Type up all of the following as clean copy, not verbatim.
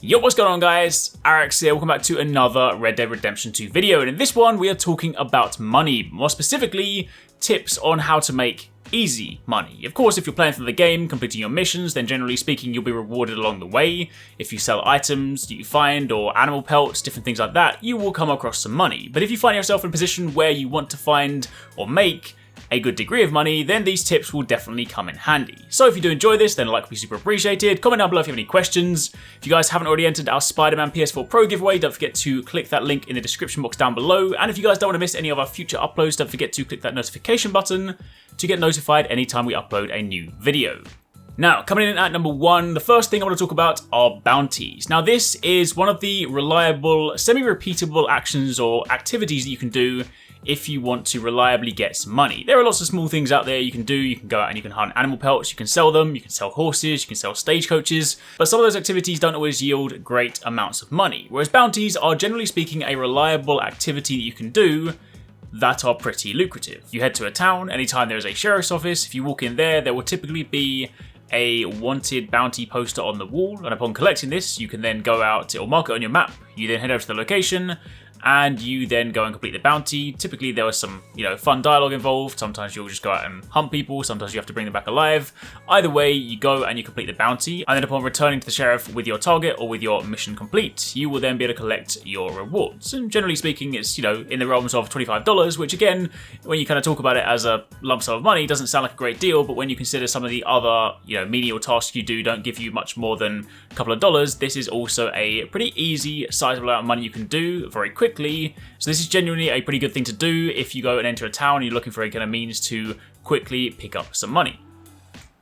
Yo, what's going on guys? Arekkz here, welcome back to another Red Dead Redemption 2 video, and in this one we are talking about money, more specifically tips on how to make easy money. Of course, if you're playing through the game, completing your missions, then generally speaking you'll be rewarded along the way. If you sell items that you find or animal pelts, different things like that, you will come across some money. But if you find yourself in a position where you want to find or make a good degree of money, then these tips will definitely come in handy. So if you do enjoy this, then a like would be super appreciated. Comment down below if you have any questions. If you guys haven't already entered our Spider-Man PS4 Pro giveaway, don't forget to click that link in the description box down below. And if you guys don't want to miss any of our future uploads, don't forget to click that notification button to get notified anytime we upload a new video. Now, coming in at number 1, the first thing I want to talk about are bounties. Now, this is one of the reliable, semi-repeatable actions or activities that you can do if you want to reliably get some money. There are lots of small things out there you can do. You can go out and you can hunt animal pelts, you can sell them, you can sell horses, you can sell stagecoaches, but some of those activities don't always yield great amounts of money, whereas bounties are generally speaking a reliable activity that you can do that are pretty lucrative. You head to a town, anytime there is a sheriff's office, if you walk in there, there will typically be a wanted bounty poster on the wall, and upon collecting this, you can then go out, it'll mark it on your map, you then head over to the location, and you then go and complete the bounty. Typically there was some, fun dialogue involved. Sometimes you'll just go out and hunt people, sometimes you have to bring them back alive. Either way, you go and you complete the bounty, and then upon returning to the sheriff with your target or with your mission complete, you will then be able to collect your rewards. And generally speaking, it's, in the realms of $25, which again, when you kind of talk about it as a lump sum of money, doesn't sound like a great deal, but when you consider some of the other, menial tasks you do don't give you much more than a couple of dollars, this is also a pretty easy, sizable amount of money you can do very quickly. So this is genuinely a pretty good thing to do if you go and enter a town and you're looking for a kind of means to quickly pick up some money.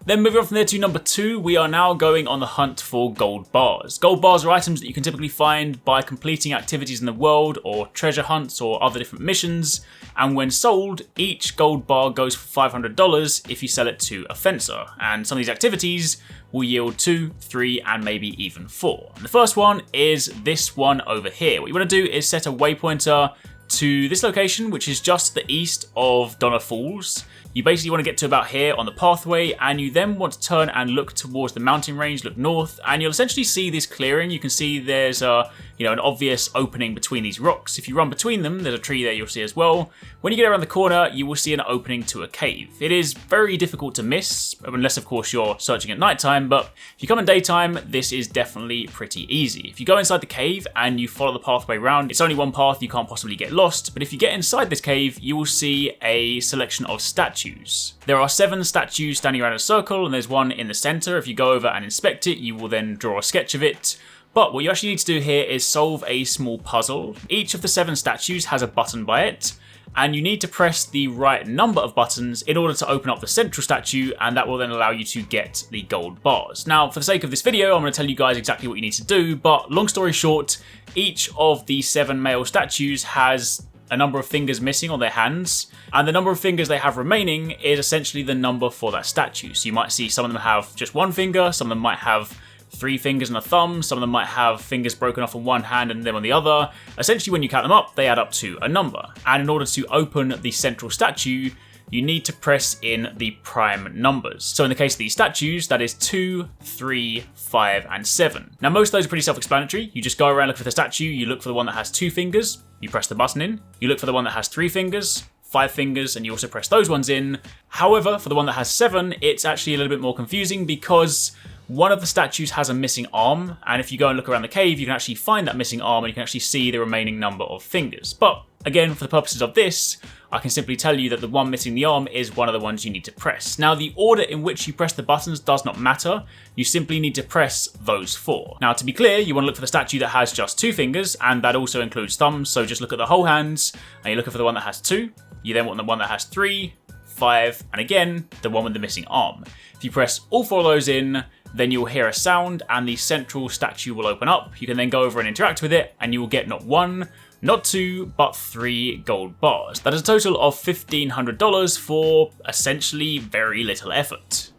Then moving on from there to number 2, we are now going on the hunt for gold bars. Gold bars are items that you can typically find by completing activities in the world or treasure hunts or other different missions, and when sold, each gold bar goes for $500 if you sell it to a fencer, and some of these activities will yield 2, 3, and maybe even 4. And the first one is this one over here. What you want to do is set a waypointer to this location, which is just to the east of Donna Falls. You basically want to get to about here on the pathway, and you then want to turn and look towards the mountain range, look north, and you'll essentially see this clearing. You can see there's an obvious opening between these rocks. If you run between them, there's a tree there you'll see as well. When you get around the corner, you will see an opening to a cave. It is very difficult to miss, unless of course you're searching at nighttime, but if you come in daytime, this is definitely pretty easy. If you go inside the cave and you follow the pathway around, it's only one path, you can't possibly get lost, but if you get inside this cave, you will see a selection of statues. There are 7 statues standing around a circle, and there's one in the center. If you go over and inspect it, you will then draw a sketch of it. But what you actually need to do here is solve a small puzzle. Each of the 7 statues has a button by it, and you need to press the right number of buttons in order to open up the central statue, and that will then allow you to get the gold bars. Now, for the sake of this video, I'm going to tell you guys exactly what you need to do, but long story short, each of the 7 male statues has a number of fingers missing on their hands, and the number of fingers they have remaining is essentially the number for that statue. So you might see some of them have just 1 finger, some of them might have 3 fingers and a thumb, some of them might have fingers broken off on one hand and them on the other. Essentially, when you count them up, they add up to a number, and in order to open the central statue, you need to press in the prime numbers. So in the case of these statues, that is 2, 3, 5, and 7. Now most of those are pretty self-explanatory. You just go around looking for the statue, you look for the one that has 2 fingers, you press the button in, you look for the one that has 3 fingers, 5 fingers, and you also press those ones in. However, for the one that has 7, it's actually a little bit more confusing because one of the statues has a missing arm, and if you go and look around the cave, you can actually find that missing arm and you can actually see the remaining number of fingers. But again, for the purposes of this, I can simply tell you that the one missing the arm is one of the ones you need to press. Now, the order in which you press the buttons does not matter. You simply need to press those 4. Now, to be clear, you want to look for the statue that has just 2 fingers, and that also includes thumbs, so just look at the whole hands, and you're looking for the one that has 2. You then want the one that has 3, 5, and again, the one with the missing arm. If you press all 4 of those in, then you'll hear a sound and the central statue will open up. You can then go over and interact with it, and you will get not 1, not 2, but 3 gold bars. That is a total of $1,500 for essentially very little effort.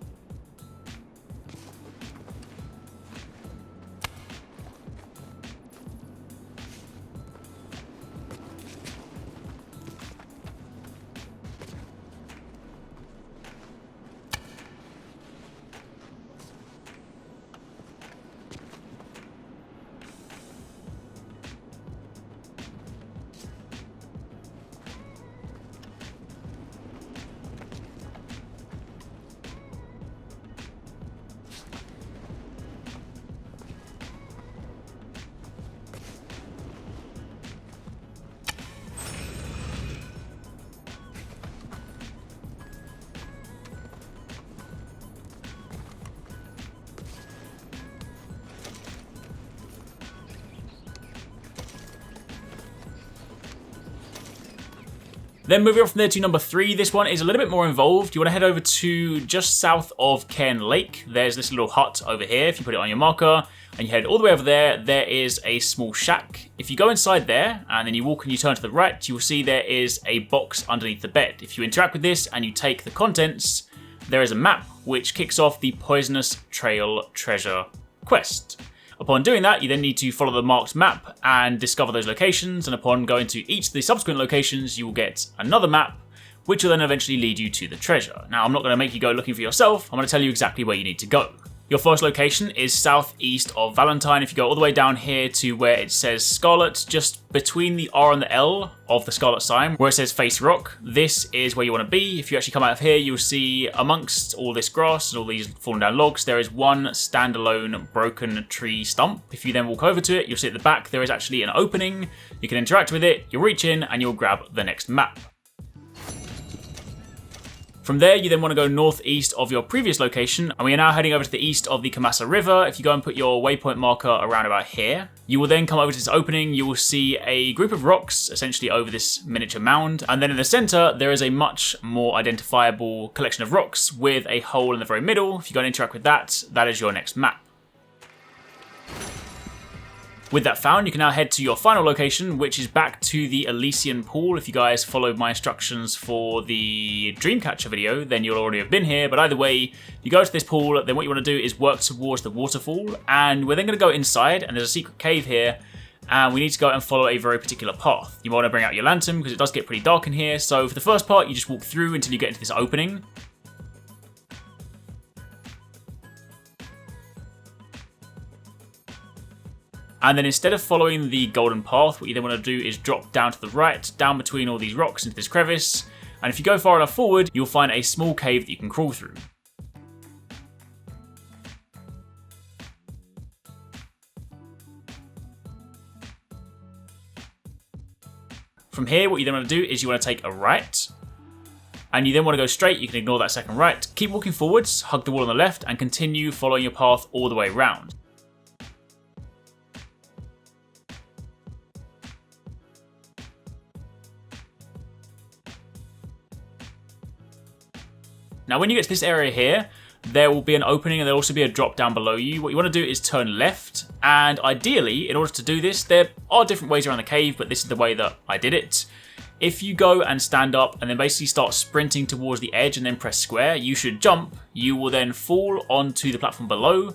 Then moving on from there to number 3, this one is a little bit more involved. You want to head over to just south of Cairn Lake. There's this little hut over here. If you put it on your marker and you head all the way over there, there is a small shack. If you go inside there and then you walk and you turn to the right, you will see there is a box underneath the bed. If you interact with this and you take the contents, there is a map which kicks off the Poisonous Trail treasure quest. Upon doing that, you then need to follow the marked map and discover those locations, and upon going to each of the subsequent locations, you will get another map, which will then eventually lead you to the treasure. Now, I'm not going to make you go looking for yourself, I'm going to tell you exactly where you need to go. Your first location is southeast of Valentine. If you go all the way down here to where it says Scarlet, just between the R and the L of the Scarlet sign, where it says Face Rock, this is where you want to be. If you actually come out of here, you'll see amongst all this grass and all these fallen down logs, there is one standalone broken tree stump. If you then walk over to it, you'll see at the back there is actually an opening. You can interact with it, you'll reach in and you'll grab the next map. From there, you then want to go northeast of your previous location, and we are now heading over to the east of the Kamasa River. If you go and put your waypoint marker around about here, you will then come over to this opening. You will see a group of rocks, essentially over this miniature mound, and then in the center, there is a much more identifiable collection of rocks with a hole in the very middle. If you go and interact with that, that is your next map. With that found, you can now head to your final location, which is back to the Elysian Pool. If you guys followed my instructions for the Dreamcatcher video, then you'll already have been here. But either way, you go to this pool, then what you want to do is work towards the waterfall. And we're then going to go inside, and there's a secret cave here. And we need to go and follow a very particular path. You want to bring out your lantern, because it does get pretty dark in here. So for the first part, you just walk through until you get into this opening. And then instead of following the golden path, what you then want to do is drop down to the right, down between all these rocks into this crevice. And if you go far enough forward, you'll find a small cave that you can crawl through. From here, what you then want to do is you want to take a right. And you then want to go straight, you can ignore that second right. Keep walking forwards, hug the wall on the left, and continue following your path all the way around. Now when you get to this area here, there will be an opening and there'll also be a drop down below you. What you want to do is turn left, and ideally, in order to do this, there are different ways around the cave, but this is the way that I did it. If you go and stand up and then basically start sprinting towards the edge and then press square, you should jump. You will then fall onto the platform below,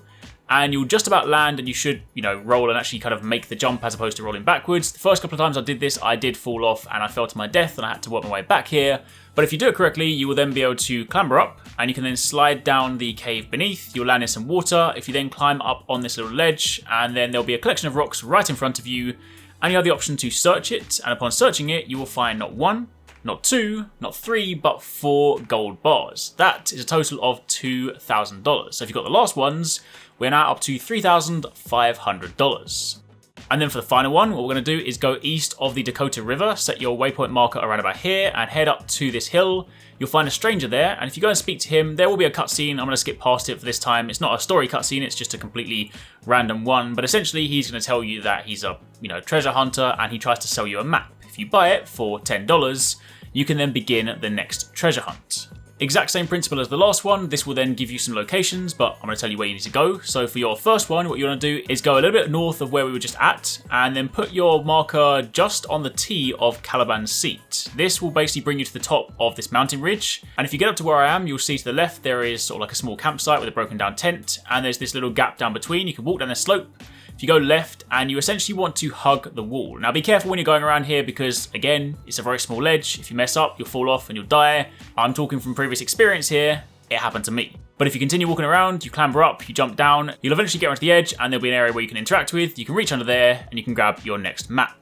and you'll just about land, and you should, roll and actually kind of make the jump as opposed to rolling backwards. The first couple of times I did this, I did fall off and I fell to my death and I had to work my way back here. But if you do it correctly, you will then be able to clamber up, and you can then slide down the cave beneath. You'll land in some water. If you then climb up on this little ledge, and then there'll be a collection of rocks right in front of you, and you have the option to search it. And upon searching it, you will find not 1, not 2, not 3, but 4 gold bars. That is a total of $2,000. So if you've got the last ones, we're now up to $3,500. And then for the final one, what we're going to do is go east of the Dakota River, set your waypoint marker around about here, and head up to this hill. You'll find a stranger there, and if you go and speak to him, there will be a cutscene. I'm going to skip past it for this time. It's not a story cutscene, it's just a completely random one, but essentially he's going to tell you that he's a treasure hunter, and he tries to sell you a map. If you buy it for $10, you can then begin the next treasure hunt. Exact same principle as the last one. This will then give you some locations, but I'm going to tell you where you need to go. So for your first one, what you want to do is go a little bit north of where we were just at, and then put your marker just on the T of Caliban's Seat. This will basically bring you to the top of this mountain ridge. And if you get up to where I am, you'll see to the left, there is sort of like a small campsite with a broken down tent, and there's this little gap down between. You can walk down the slope. If you go left, and you essentially want to hug the wall. Now be careful when you're going around here, because again, it's a very small ledge. If you mess up, you'll fall off and you'll die. I'm talking from previous experience here. It happened to me. But if you continue walking around, you clamber up, you jump down, you'll eventually get onto the edge, and there'll be an area where you can interact with. You can reach under there, and you can grab your next map.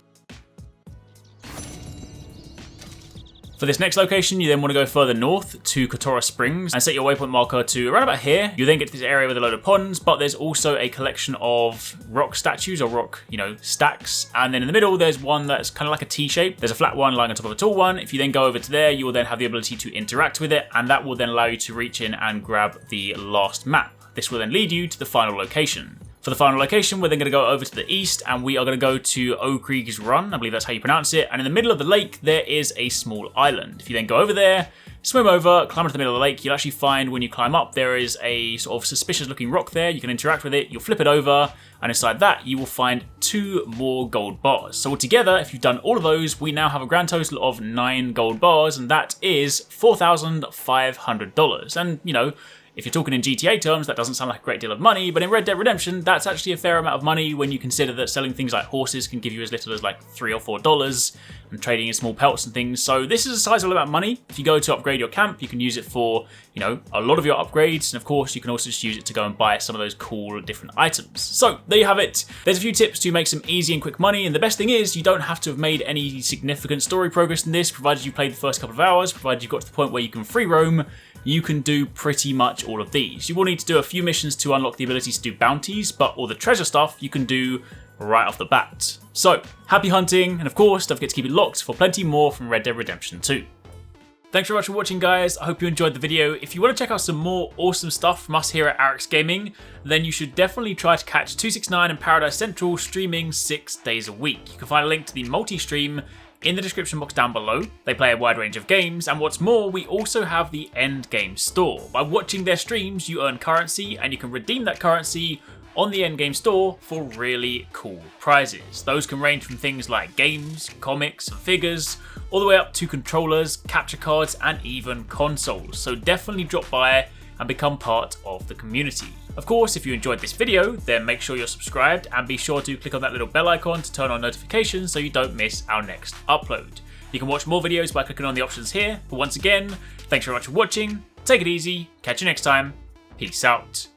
For this next location, you then want to go further north to Kotora Springs and set your waypoint marker to around about here. You then get to this area with a load of ponds, but there's also a collection of rock statues or rock, stacks. And then in the middle, there's one that's kind of like a T shape. There's a flat one lying on top of a tall one. If you then go over to there, you will then have the ability to interact with it, and that will then allow you to reach in and grab the last map. This will then lead you to the final location. For the final location, we're then going to go over to the east, and we are going to go to Arekkz Run, I believe that's how you pronounce it, and in the middle of the lake, there is a small island. If you then go over there, swim over, climb into the middle of the lake, you'll actually find when you climb up, there is a sort of suspicious looking rock there. You can interact with it, you'll flip it over, and inside that, you will find 2 more gold bars. So altogether, if you've done all of those, we now have a grand total of 9 gold bars, and that is $4,500. And, you know, if you're talking in GTA terms, that doesn't sound like a great deal of money, but in Red Dead Redemption, that's actually a fair amount of money when you consider that selling things like horses can give you as little as like $3 or $4, and trading in small pelts and things. So this is a sizable amount of money. If you go to upgrade your camp, you can use it for, you know, a lot of your upgrades, and of course, you can also just use it to go and buy some of those cool different items. So there you have it. There's a few tips to make some easy and quick money, and the best thing is you don't have to have made any significant story progress in this, provided you played the first couple of hours, provided you've got to the point where you can free roam. You can do pretty much all of these. You will need to do a few missions to unlock the ability to do bounties, but all the treasure stuff you can do right off the bat. So, happy hunting, and of course, don't forget to keep it locked for plenty more from Red Dead Redemption 2. Thanks very much for watching, guys. I hope you enjoyed the video. If you want to check out some more awesome stuff from us here at Arekkz Gaming, then you should definitely try to catch 269 and Paradise Central streaming 6 days a week. You can find a link to the multi-stream in the description box down below. They play a wide range of games, and what's more, we also have the Endgame store. By watching their streams, you earn currency, and you can redeem that currency on the Endgame store for really cool prizes. Those can range from things like games, comics, and figures, all the way up to controllers, capture cards, and even consoles. So definitely drop by and become part of the community. Of course, if you enjoyed this video, then make sure you're subscribed and be sure to click on that little bell icon to turn on notifications so you don't miss our next upload. You can watch more videos by clicking on the options here, but once again, thanks very much for watching, take it easy, catch you next time, peace out.